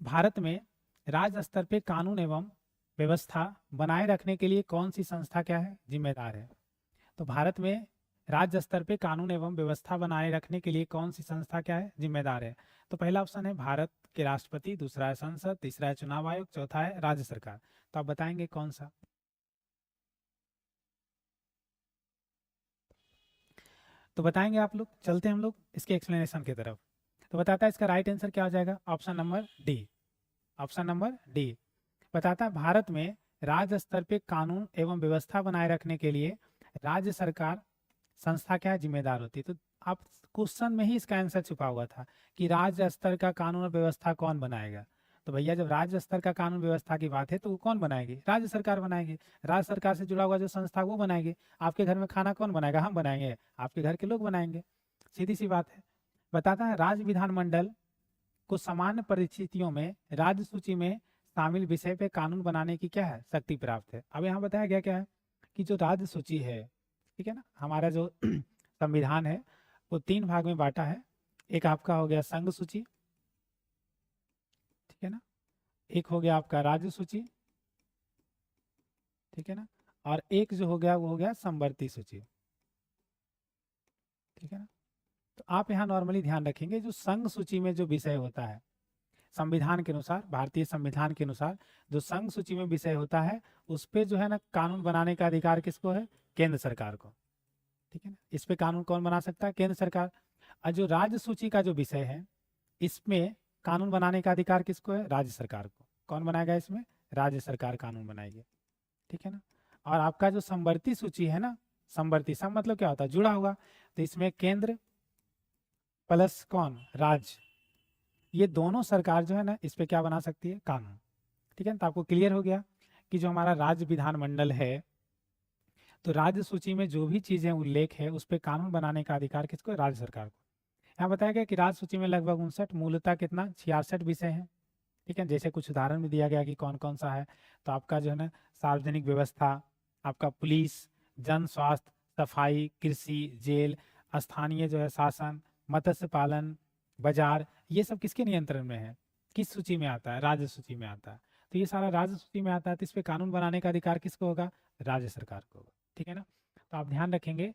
भारत में राज्य स्तर पे कानून एवं व्यवस्था बनाए रखने के लिए कौन सी संस्था क्या है, जिम्मेदार है? तो भारत में राज्य स्तर पे कानून एवं व्यवस्था बनाए रखने के लिए कौन सी संस्था क्या है, जिम्मेदार है? तो पहला ऑप्शन है भारत के राष्ट्रपति, दूसरा है संसद, तीसरा है चुनाव आयोग, चौथा है राज्य सरकार। तो आप बताएंगे कौन सा? तो बताएंगे आप लोग। चलते हैं हम लोग इसके एक्सप्लेनेशन की तरफ। तो बताता है इसका राइट आंसर क्या हो जाएगा, option number D. Option number D बताता है भारत में राज्य स्तर पे कानून एवं व्यवस्था बनाए रखने के लिए राज्य सरकार संस्था क्या है, जिम्मेदार होती है। तो आप क्वेश्चन में ही इसका आंसर छुपा हुआ था कि राज्य स्तर का कानून और व्यवस्था कौन बनाएगा। तो भैया जब राज्य स्तर का कानून व्यवस्था की बात है तो वो कौन बनाएगी, राज्य सरकार बनाएगी। राज्य सरकार से जुड़ा हुआ जो संस्था वो बनाएगी। आपके घर में खाना कौन बनाएगा, हम बनाएंगे, आपके घर के लोग बनाएंगे, सीधी सी बात है। बताता है राज्य विधानमंडल को सामान्य परिस्थितियों में राज्य सूची में शामिल विषय पे कानून बनाने की क्या है, शक्ति प्राप्त है। अब यहाँ बताया गया क्या है कि जो राज्य सूची है, ठीक है ना, हमारा जो संविधान है वो 3 भाग में बांटा है। एक आपका हो गया संघ सूची, ठीक है ना, एक हो गया आपका राज्य सूची, ठीक है ना, और एक जो हो गया वो हो गया समवर्ती सूची, ठीक है ना। तो आप यहाँ नॉर्मली ध्यान रखेंगे जो संघ सूची में जो विषय होता है, संविधान के अनुसार, भारतीय संविधान के अनुसार जो संघ सूची में विषय होता है उस पे जो है ना कानून बनाने का अधिकार किसको है, केंद्र सरकार को, ठीक है ना। इस पे कानून कौन बना सकता है, केंद्र सरकार। और जो राज्य सूची का जो विषय है इसमें कानून बनाने का अधिकार किसको है, राज्य सरकार को। कौन बनाएगा इसमें, राज्य सरकार कानून बनाएगी, ठीक है ना। और आपका जो समवर्ती सूची है ना, समवर्ती सम मतलब क्या होता है, जुड़ा हुआ, तो इसमें केंद्र प्लस कौन, राज्य, ये दोनों सरकार जो है ना इस पे क्या बना सकती है, कानून, ठीक है ना। तो आपको क्लियर हो गया कि जो हमारा राज्य विधानमंडल है तो राज्य सूची में जो भी चीजें उल्लेख है उस पर कानून बनाने का अधिकार किसको है, राज्य सरकार को। यहाँ बताया गया कि राज्य सूची में लगभग 59, मूलतः कितना 66 विषय हैं, ठीक है। जैसे कुछ उदाहरण भी दिया गया कि कौन कौन सा है। तो आपका जो है ना सार्वजनिक व्यवस्था, आपका पुलिस, जन स्वास्थ्य, सफाई, कृषि, जेल, स्थानीय जो है शासन, मत्स्य पालन, बाजार, ये सब किसके नियंत्रण में है, किस सूची में आता है, राज्य सूची में आता है। तो ये सारा राज्य सूची में आता है, तो इस पे कानून बनाने का अधिकार किसको होगा, राज्य सरकार को होगा, ठीक है ना। तो आप ध्यान रखेंगे